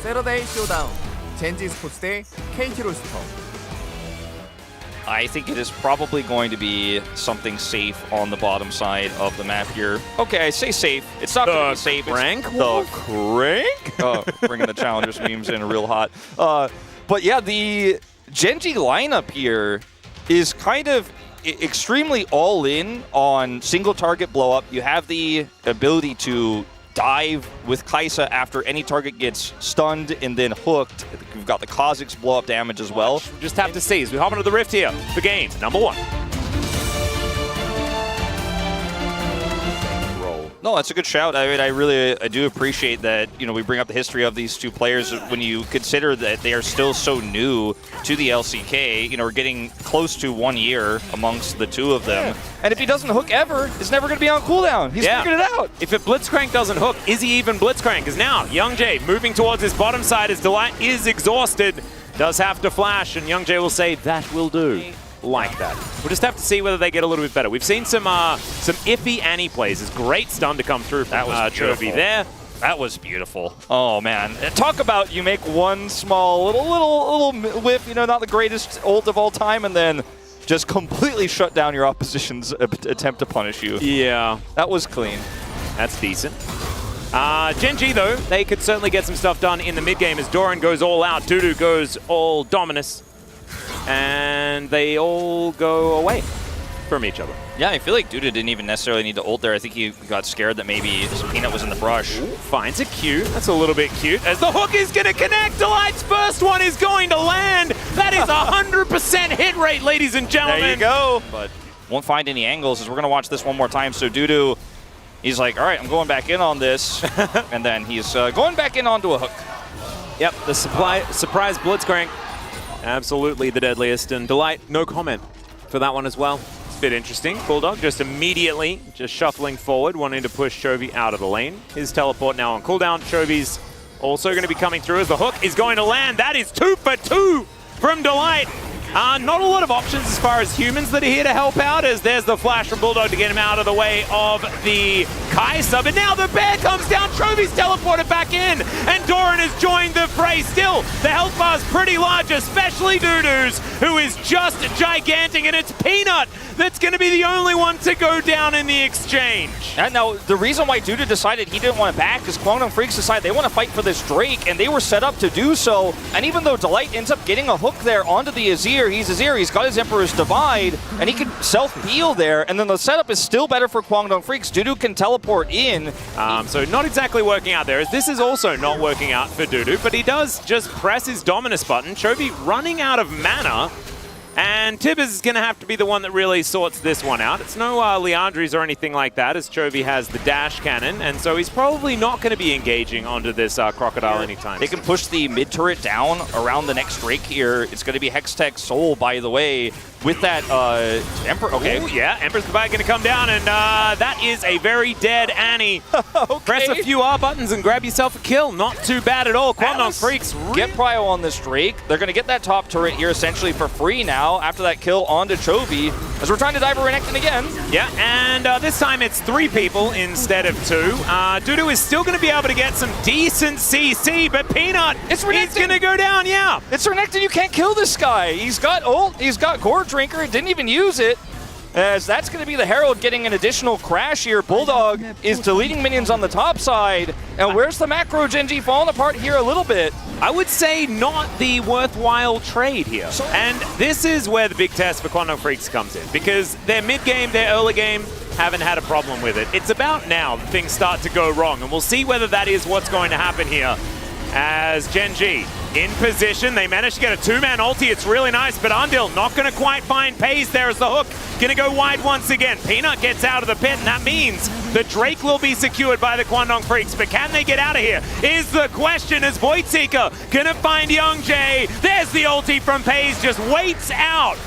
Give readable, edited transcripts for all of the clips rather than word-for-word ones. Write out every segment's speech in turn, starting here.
세러데이 쇼다운 젠지 스포츠 대 KT 롤스터. I think it is probably going to be something safe on the bottom side of the map here. Okay, I say safe. It's not going to be safe. Crank? The crank? Bringing the challengers memes in real hot. But yeah, the Genji lineup here is kind of extremely all in on single target blow up. You have the ability to dive with Kai'Sa after any target gets stunned and then hooked. We've got the Kha'Zix blow up damage as well. We'll just have to see as we hop into the Rift here for game number 1. No, that's a good shout. I mean, I do appreciate that, you know, we bring up the history of these two players when you consider that they are still so new to the LCK. You know, we're getting close to 1 year amongst the two of them. And if he doesn't hook ever, it's never going to be on cooldown. He's figured it out. If a Blitzcrank doesn't hook, is he even Blitzcrank? Because now, Youngjae moving towards his bottom side as Delight is exhausted. Does have to flash, and Youngjae will say, that will do. Like that. We'll just have to see whether they get a little bit better. We've seen some iffy Annie plays. It's great stun to come through from Chovy there. That was beautiful. Oh man, talk about you make one small little whiff. You know, not the greatest ult of all time, and then just completely shut down your opposition's attempt to punish you. Yeah, that was clean. That's decent. Genji though, they could certainly get some stuff done in the mid game as Doran goes all out, Dudu goes all Dominus. And they all go away from each other. Yeah, I feel like Duda didn't even necessarily need to ult there. I think he got scared that maybe Peanut was in the brush. Ooh, finds a Q. That's a little bit cute. As the hook is going to connect, Delight's first one is going to land. That is 100% hit rate, ladies and gentlemen. There you go. But won't find any angles as we're going to watch this one more time. So Dudu, he's like, all right, I'm going back in on this. And then he's going back in onto a hook. Yep, the surprise Blitzcrank. Absolutely the deadliest, and Delight, no comment for that one as well. It's a bit interesting. Bulldog just immediately just shuffling forward, wanting to push Chovy out of the lane. His teleport now on cooldown. Chovy's also going to be coming through as the hook is going to land. That is 2 for 2 from Delight. Not a lot of options as far as humans that are here to help out, as there's the flash from Bulldog to get him out of the way of the Kai'Sa. But now the bear comes down, Chovy's teleported back in, and Doran has joined the fray. Still, the health bar's pretty large, especially Dudu's, who is just gigantic, and it's Peanut that's going to be the only one to go down in the exchange. And now, the reason why Dudu decided he didn't want to back is Guangdong Freaks decided they want to fight for this Drake, and they were set up to do so. And even though Delight ends up getting a hook there onto the Azir, he's got his Emperor's Divide, and he can self-heal there, and then the setup is still better for Guangdong Freaks. Dudu can teleport in. So not exactly working out there, as this is also not working out for Dudu, but he does just press his Dominus button. Chovy running out of mana, and Tibbers is going to have to be the one that really sorts this one out. It's no Leandries or anything like that, as Chovy has the dash cannon, and so he's probably not going to be engaging onto this Crocodile anytime They can push the mid turret down around the next Drake here. It's going to be Hextech Soul, by the way, with that Emperor. Okay. Ooh, yeah, Emperor's Divide going to come down, and that is a very dead Annie. Okay. Press a few R buttons and grab yourself a kill. Not too bad at all. Guangdong Freaks get prio on this Drake. They're going to get that top turret here essentially for free now after that kill onto Chovy, as we're trying to dive a Renekton again. Yeah, and this time it's 3 people instead of 2. Dudu is still going to be able to get some decent CC, but Peanut is going to go down, yeah. It's Renekton, you can't kill this guy. He's got ult, he's got Gore Drinker, didn't even use it. As that's going to be the Herald getting an additional crash here. Bulldog is deleting minions on the top side. And where's the macro Genji falling apart here a little bit? I would say not the worthwhile trade here. And this is where the big test for Guangdong Freaks comes in, because their mid-game, their early game, haven't had a problem with it. It's about now that things start to go wrong, and we'll see whether that is what's going to happen here. As Genji in position, they managed to get a 2-man ulti. It's really nice, but Undil not going to quite find pace there as the hook going to go wide once again. Peanut gets out of the pit, and that means the Drake will be secured by the Guangdong Freaks. But can they get out of here is the question, as Voidseeker going to find Youngjae. There's the ulti from Paze, just waits out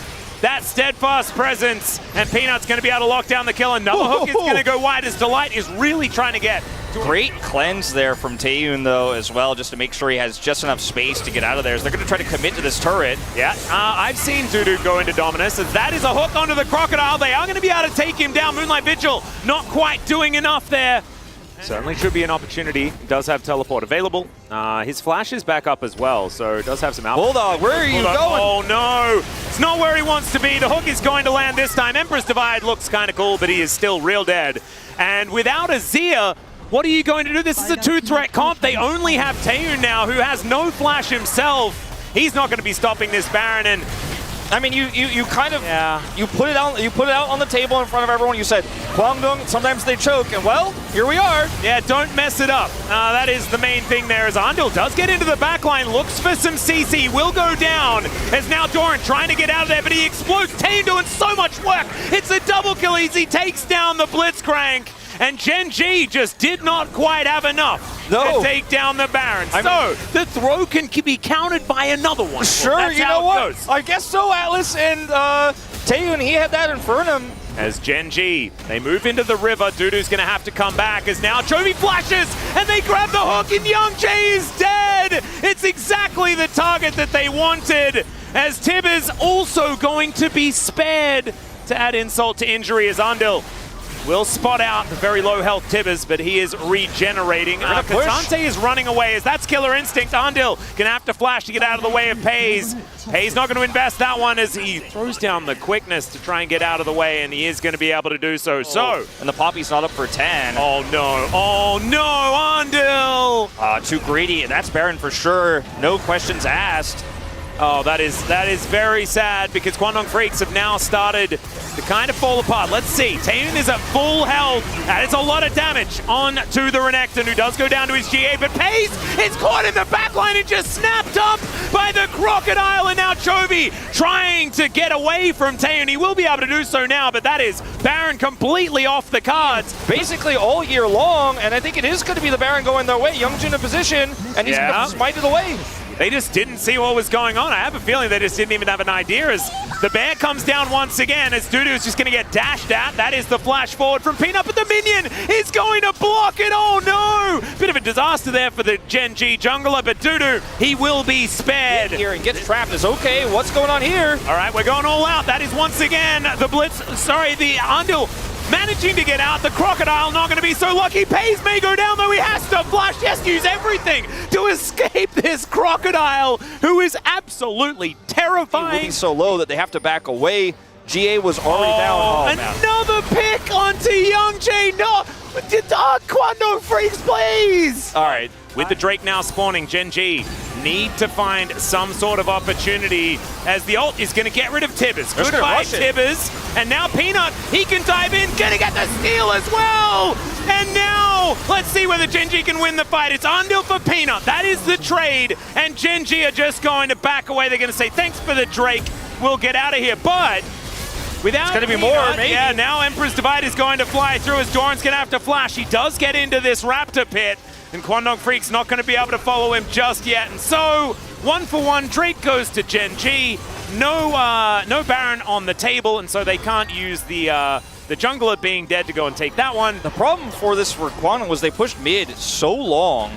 that steadfast presence, and Peanut's going to be able to lock down the kill. Another hook is going to go wide as Delight is really trying to get. Great cleanse there from Taeyun, though, as well, just to make sure he has just enough space to get out of there. So they're going to try to commit to this turret. Yeah, I've seen Dudu go into Dominus, as that is a hook onto the Crocodile. They are going to be able to take him down. Moonlight Vigil not quite doing enough there. Certainly should be an opportunity. He does have teleport available. His flash is back up as well, so does have some out. Bulldog, where are you going? Oh no! It's not where he wants to be. The hook is going to land this time. Emperor's Divide looks kind of cool, but he is still real dead. And without a Zia, what are you going to do? This is a two-threat comp. They only have Taeyoon now, who has no flash himself. He's not going to be stopping this Baron, and I mean, you kind of you put it out on the table in front of everyone. You said Kwangdong, sometimes they choke, and well, here we are. Yeah, don't mess it up. That is the main thing there. As Andil does get into the backline, looks for some CC, will go down. As now Doran trying to get out of there, but he explodes. Taeyoon doing so much work. It's a double kill. He takes down the Blitzcrank. And Gen G just did not quite have enough to take down the Baron. So the throw can be countered by another one. Sure, That's you know what? I guess so, Atlas and Taeyoon, he had that Infernum. As Gen G, they move into the river. Dudu's going to have to come back as now Chovy flashes and they grab the hook and Young Jae is dead. It's exactly the target that they wanted, as Tib is also going to be spared. To add insult to injury, as Andil will spot out the very low health Tibbers, but he is regenerating. Katante is running away as that's Killer Instinct. Andil gonna have to flash to get out of the way of Pays. Pays not gonna invest that one as he throws down the quickness to try and get out of the way, and he is gonna be able to do so. And the Poppy's not up for 10. Oh no, Andil! Too greedy, and that's Baron for sure. No questions asked. Oh, that is very sad, because Kwangdong Freaks have now started to kind of fall apart. Let's see. Taeyoon is at full health. That is a lot of damage on to the Renekton, who does go down to his GA, but Pays is caught in the backline and just snapped up by the Crocodile, and now Chovy trying to get away from Taeyoon. He will be able to do so now, but that is Baron completely off the cards. Basically all year long, and I think it is going to be the Baron going their way. Youngjin in position, and he's going to smite it away. They just didn't see what was going on. I have a feeling they just didn't even have an idea, as the bear comes down once again, as Dudu is just going to get dashed at. That is the flash forward from Peanut, but the minion is going to block it. Oh no! Bit of a disaster there for the Gen G jungler, but Dudu, he will be spared. Here and gets trapped is okay. What's going on here? All right, we're going all out. That is once again the the Andil managing to get out. The Crocodile not going to be so lucky. Pays may go down, though he has to flash. Yes, use everything to escape this Crocodile, who is absolutely terrifying. Moving so low that they have to back away. GA was already down. Oh, another pick onto Young Jae. No, Kwangdong Freaks, please. All right, with the Drake now spawning, Gen G need to find some sort of opportunity, as the ult is going to get rid of Tibbers. Goodbye, Tibbers. And now Peanut, he can dive in, going to get the steal as well. And now, let's see whether Gen G can win the fight. It's Andil for Peanut. That is the trade. And Gen G are just going to back away. They're going to say, thanks for the Drake. We'll get out of here. But without, it's going to be more, maybe. Yeah, now Emperor's Divide is going to fly through, as Doran's going to have to flash. He does get into this Raptor pit, and Kwangdong Freak's not going to be able to follow him just yet. And so, 1-for-1, Drake goes to Gen G. No Baron on the table, and so they can't use the jungler being dead to go and take that one. The problem for this for Kwangdong was they pushed mid so long.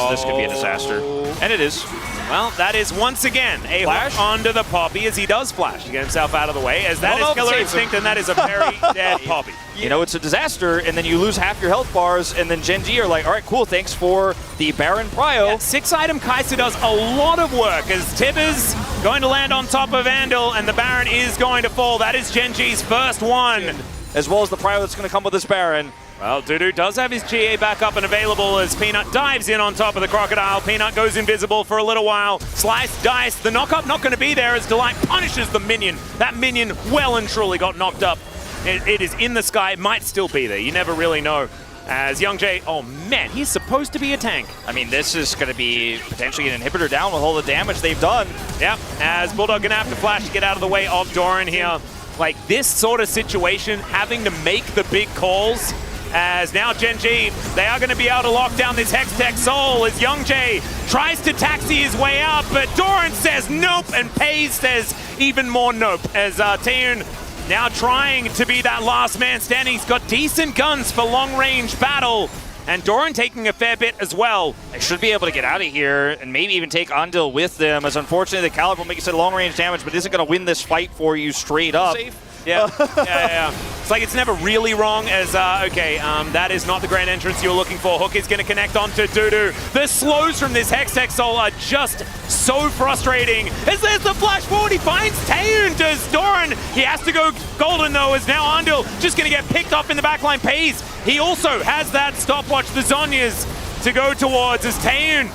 This could be a disaster. And it is. Well, that is once again a flash onto the Poppy, as he does flash to get himself out of the way, as that is Killer Instinct, and that is a very dead Poppy. You know, it's a disaster, and then you lose half your health bars, and then Gen G are like, all right, cool, thanks for the Baron Prio. Yeah, 6-item Kai'Sa does a lot of work, as Tibbers going to land on top of Andil, and the Baron is going to fall. That is Gen G's first one. As well as the Prio that's going to come with this Baron. Well, Dudu does have his GA back up and available, as Peanut dives in on top of the Crocodile. Peanut goes invisible for a little while. Slice, dice, the knock-up not going to be there, as Delight punishes the minion. That minion well and truly got knocked up. It is in the sky, it might still be there. You never really know. As Young Jae, oh man, he's supposed to be a tank. I mean, this is going to be potentially an inhibitor down with all the damage they've done. Yep, as Bulldog going to have to flash to get out of the way of Doran here. Like, this sort of situation, having to make the big calls, as now Gen G, they are going to be able to lock down this Hextech Soul, as Young Jae tries to taxi his way out, but Doran says nope, and Pays says even more nope, as Taeyoon now trying to be that last man standing. He's got decent guns for long-range battle, and Doran taking a fair bit as well. They should be able to get out of here and maybe even take Andil with them, as unfortunately the Caliber will make you say long-range damage, but isn't going to win this fight for you straight up. Yeah. It's like it's never really wrong as, that is not the grand entrance you're looking for. Hook is going to connect onto Dudu. The slows from this Hex Soul are just so frustrating. As there's the flash forward, he finds Taeun, does Doran. He has to go golden though, as now Andil just going to get picked up in the backline. Pays. He also has that stopwatch, the Zhonya's to go towards as Taeun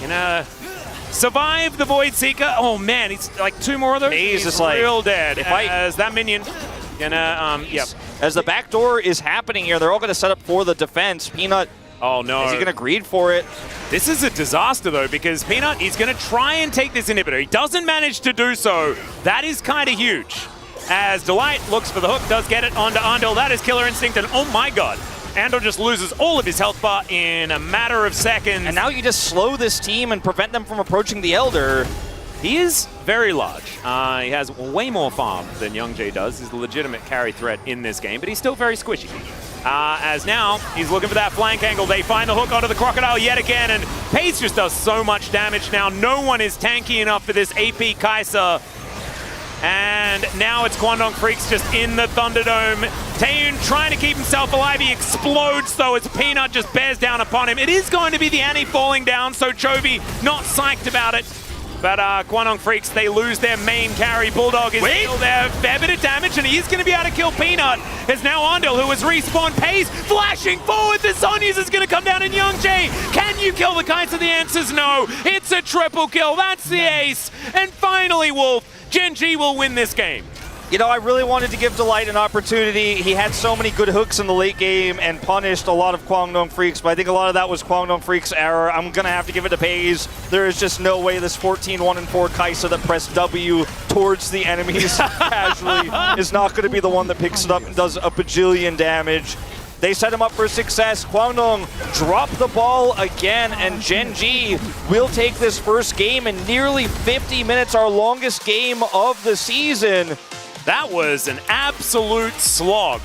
gonna survive the Void Seeker. Oh man, he's like 2 more of those. He's just real like, dead. As that minion gonna, As the backdoor is happening here, they're all going to set up for the defense. Peanut, oh no. is he going to greed for it? This is a disaster though, because Peanut is going to try and take this inhibitor. He doesn't manage to do so. That is kind of huge. As Delight looks for the hook, does get it onto Andil. That is Killer Instinct, and oh my god. Andil just loses all of his health bar in a matter of seconds. And now you just slow this team and prevent them from approaching the Elder. He is very large. He has way more farm than Youngjae does. He's a legitimate carry threat in this game, but he's still very squishy. As now, he's looking for that flank angle. They find the hook onto the Crocodile yet again, and Pace just does so much damage now. No one is tanky enough for this AP Kai'Sa. And now it's Kwangdong Freaks just in the Thunderdome. Taeun trying to keep himself alive. He explodes though as Peanut just bears down upon him. It is going to be the Annie falling down, so Chovy not psyched about it. But Kwangdong Freaks, they lose their main carry. Bulldog is still there. Fair bit of damage, and he's going to be able to kill Peanut. As now Andil, who has respawned, Pays, flashing forward. The Zhonya's is going to come down in Youngjae. Can you kill the Kai'Sa? The answer's no. It's a triple kill. That's the ace. And finally, Wolf, Gen G will win this game. You know, I really wanted to give Delight an opportunity. He had so many good hooks in the late game and punished a lot of Kwangdong Freaks, but I think a lot of that was Kwangdong Freaks' error. I'm going to have to give it to Pays. There is just no way this 14-1-4 Kai'Sa that pressed W towards the enemies casually is not going to be the one that picks it up and does a bajillion damage. They set him up for success. Kwangdong dropped the ball again, and Gen G will take this first game in nearly 50 minutes, our longest game of the season. That was an absolute slog.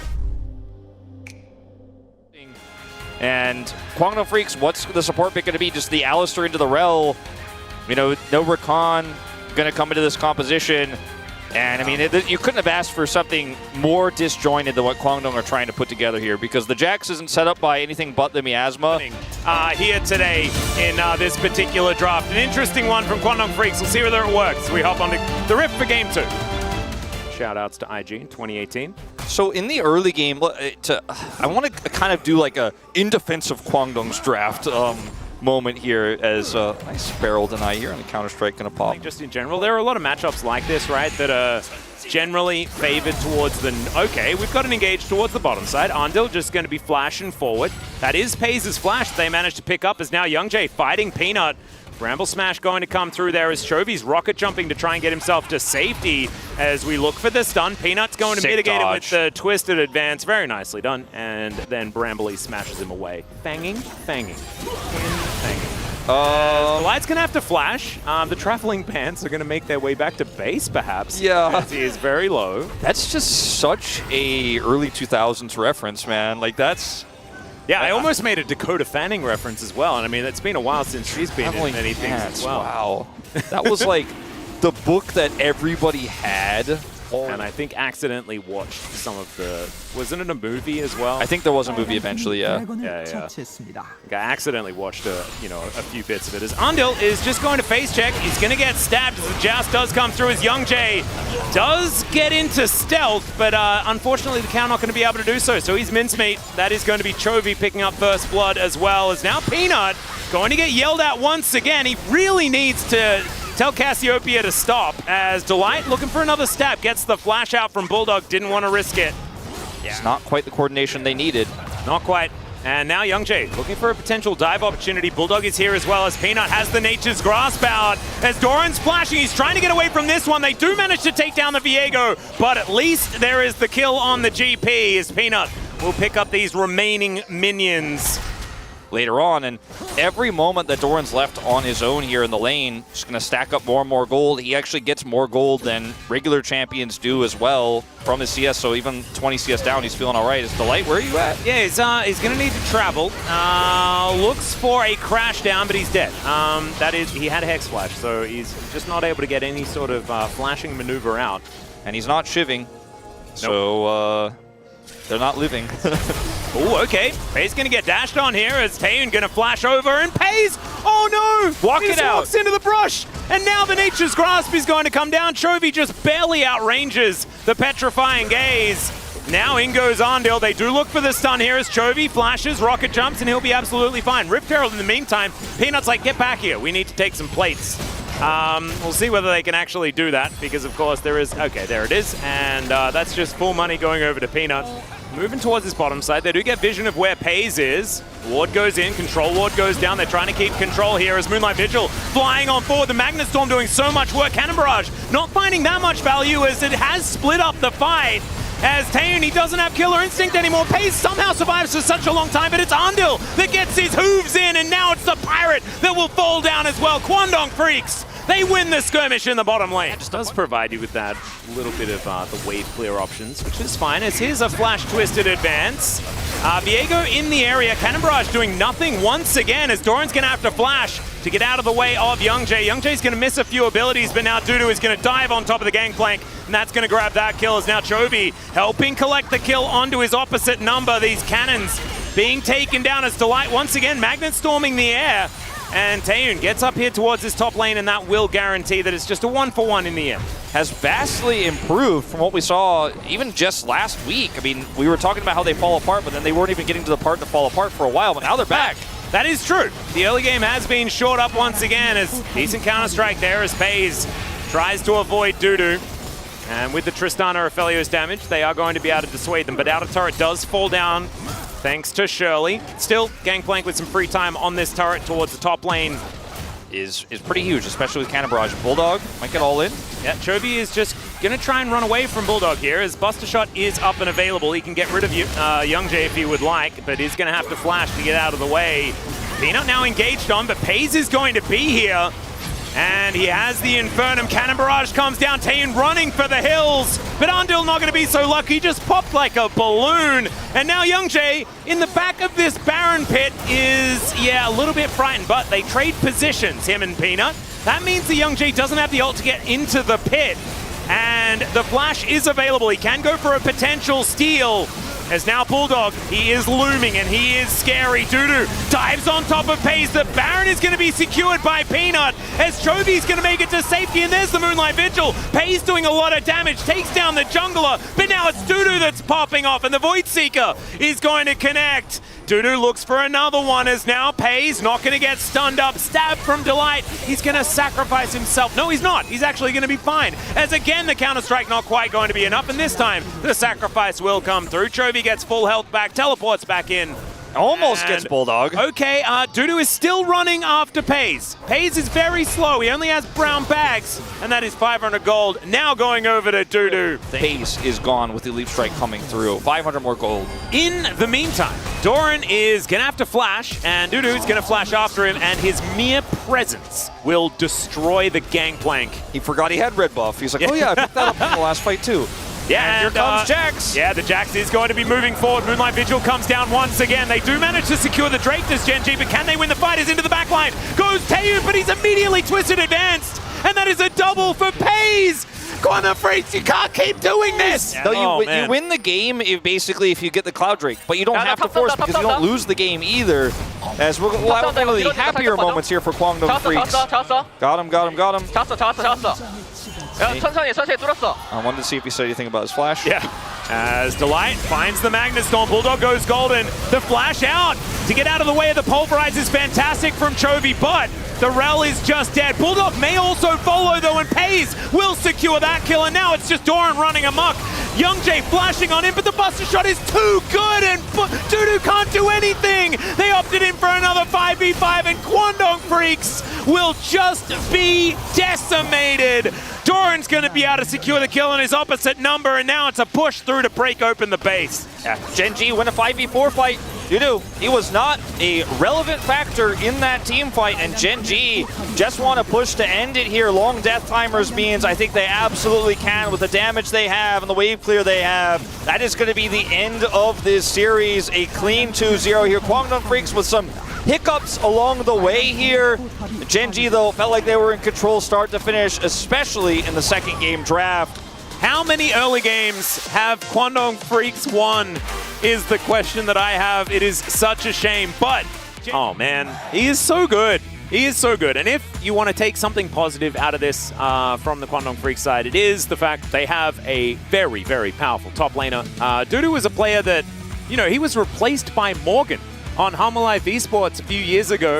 And Kwangdong Freaks, what's the support pick going to be? Just the Alistair into the Rel. You know, no Rakan going to come into this composition. And, I mean, you couldn't have asked for something more disjointed than what Kwangdong are trying to put together here, because the Jax isn't set up by anything but the miasma. Here today in this particular draft. An interesting one from Kwangdong Freaks. We'll see whether it works. We hop on to the Rift for Game 2. Shout-outs to IG in 2018. So in the early game, I want to kind of do like a in defense of Kwangdong's draft moment here, as nice barrel deny here and a Counter-Strike going to pop. I think just in general, there are a lot of matchups like this, right, that are generally favored towards the... Okay, we've got an engage towards the bottom side. Andil just going to be flashing forward. That is Pays' flash they managed to pick up, as now Youngjae fighting Peanut. Bramble Smash going to come through there as Chovy's rocket jumping to try and get himself to safety as we look for the stun. Peanut's going to mitigate it with the twisted advance. Very nicely done. And then Bramble smashes him away. Fanging. The Light's going to have to flash. The traveling pants are going to make their way back to base, perhaps. Yeah. As he is very low. That's just such a early 2000s reference, man. Like, that's... Yeah, I almost made a Dakota Fanning reference as well, and I mean, it's been a while since she's been in many things as well. Wow. That was like the book that everybody had. And I think accidentally watched some of the... Wasn't it a movie as well? I think there was a movie eventually, yeah. Yeah. I accidentally watched a few bits of it. As Andil is just going to face check. He's going to get stabbed as the joust does come through, as Youngjae does get into stealth, but unfortunately the Cow not going to be able to do so. So he's mincemeat. That is going to be Chovy picking up first blood, as well as now Peanut going to get yelled at once again. He really needs to tell Cassiopeia to stop, as Delight looking for another stab. Gets the flash out from Bulldog. Didn't want to risk it. Yeah. It's not quite the coordination they needed. Not quite. And now Youngjae looking for a potential dive opportunity. Bulldog is here as well, as Peanut has the Nature's Grasp out. As Doran's flashing, he's trying to get away from this one. They do manage to take down the Viego, but at least there is the kill on the GP, as Peanut will pick up these remaining minions later on, and every moment that Doran's left on his own here in the lane, just going to stack up more and more gold. He actually gets more gold than regular champions do as well from his CS, so even 20 CS down, he's feeling all right. Is Delight, where are you at? Yeah, he's going to need to travel. Looks for a crash down, but he's dead. That is, he had a Hex Flash, so he's just not able to get any sort of flashing maneuver out. And he's not shivving. So, they're not living. Oh, okay. Pei's going to get dashed on here as Taeyun going to flash over, and Pei's, oh no! Walk it out. Walks into the brush, and now the Nature's Grasp is going to come down. Chovy just barely outranges the Petrifying Gaze. Now in goes Arndil. They do look for the stun here as Chovy flashes, rocket jumps, and he'll be absolutely fine. Rift Herald in the meantime, Peanut's like, get back here. We need to take some plates. We'll see whether they can actually do that, because of course there is, okay, there it is, and that's just full money going over to Peanut. Moving towards this bottom side, they do get vision of where Pei's is. Ward goes in, Control Ward goes down. They're trying to keep control here as Moonlight Vigil flying on forward. The Magnet Storm doing so much work. Cannon Barrage not finding that much value as it has split up the fight. As Taeyun, he doesn't have Killer Instinct anymore. Pei somehow survives for such a long time, but it's Arndil that gets his hooves in, and now it's the Pirate that will fall down as well. Kwangdong Freaks, they win the skirmish in the bottom lane. It just does provide you with that little bit of the wave clear options, which is fine, as here's a flash twisted advance. Viego in the area, Cannon Barrage doing nothing once again, as Doran's going to have to flash to get out of the way of Youngjae. Youngjae's going to miss a few abilities, but now Dudu is going to dive on top of the gangplank, and that's going to grab that kill, as now Chovy helping collect the kill onto his opposite number. These cannons being taken down as Delight once again, Magnet storming the air. And Taeyun gets up here towards his top lane, and that will guarantee that it's just a 1-for-1 in the end. Has vastly improved from what we saw even just last week. I mean, we were talking about how they fall apart, but then they weren't even getting to the part to fall apart for a while, but now they're back. That is true. The early game has been short up once again, as decent Counter-Strike there as Pei's tries to avoid Dudu. And with the Tristana Aphelios damage, they are going to be able to dissuade them, but outer turret does fall down thanks to Shirley. Still, Gangplank with some free time on this turret towards the top lane is pretty huge, especially with Cannon Barrage. Bulldog might get all in. Yeah, Chovy is just going to try and run away from Bulldog here, as Buster Shot is up and available. He can get rid of Youngjae if he would like, but he's going to have to flash to get out of the way. Peanut now engaged on, but Pei's is going to be here. And he has the Infernum. Cannon Barrage comes down. Taeyun running for the hills. But Arndil not going to be so lucky. He just popped like a balloon. And now Youngjae in the back of this Baron pit is, yeah, a little bit frightened. But they trade positions, him and Peanut. That means the Youngjae doesn't have the ult to get into the pit. And the flash is available. He can go for a potential steal. As now Bulldog, he is looming and he is scary. Dudu dives on top of Pei's. The Baron is going to be secured by Peanut as Chovy's going to make it to safety, and there's the Moonlight Vigil. Pei's doing a lot of damage, takes down the jungler, but now it's Dudu that's popping off, and the Void Seeker is going to connect. Dudu looks for another one as now Pei's not going to get stunned up. Stab from Delight. He's going to sacrifice himself. No, he's not. He's actually going to be fine. As again, the Counter-Strike not quite going to be enough, and this time the sacrifice will come through. Chovy gets full health back, teleports back in. Almost gets Bulldog. Okay, Dudu is still running after Pei's. Pei's is very slow. He only has brown bags, and that is 500 gold. Now going over to Dudu. Pei's is gone with the Leap Strike coming through. 500 more gold. In the meantime, Doran is going to have to flash, and Dudu is going to flash after him, and his mere presence will destroy the Gangplank. He forgot he had red buff. He's like, oh yeah, I picked that up in the last fight too. Yeah, and here comes Jax. Yeah, the Jax is going to be moving forward. Moonlight Vigil comes down once again. They do manage to secure the Drake, does Gen G, but can they win the fight? Is into the back line. Goes Taeyun, but he's immediately twisted advanced. And that is a double for Pei's. Kwangdong Freaks, you can't keep doing this. Yeah. No, you win the game if you get the Cloud Drake, but you don't have to force because you don't lose the game either. As we'll have one of the happier moments here for Kwangdong Freaks. Got him. I wanted to see if he said anything about his flash. Yeah. As Delight finds the Magnet Storm, Bulldog goes golden. The flash out to get out of the way of the Pulverize is fantastic from Chovy, but the Rel is just dead. Bulldog may also follow though, and Pei's will secure that kill, and now it's just Doran running amok. Youngjae flashing on him, but the Buster Shot is too good, and Dudu can't do anything. They opted in for another 5v5, and Kwangdong Freaks will just be decimated. Doran's going to be able to secure the kill on his opposite number, and now it's a push through to break open the base. Yeah. Gen G win a 5v4 fight. He was not a relevant factor in that team fight, and Gen G just want to push to end it here. Long death timers means I think they absolutely can with the damage they have and the wave clear they have. That is going to be the end of this series. A clean 2-0 here. Kwangdong Freaks with some hiccups along the way here. Gen G, though, felt like they were in control start to finish, especially in the second game draft. How many early games have Kwangdong Freaks won is the question that I have. It is such a shame, but oh man, he is so good. He is so good. And if you want to take something positive out of this from the Kwangdong Freaks side, it is the fact they have a very, very powerful top laner. Dudu is a player that, you know, he was replaced by Morgan on Humble Life Esports a few years ago.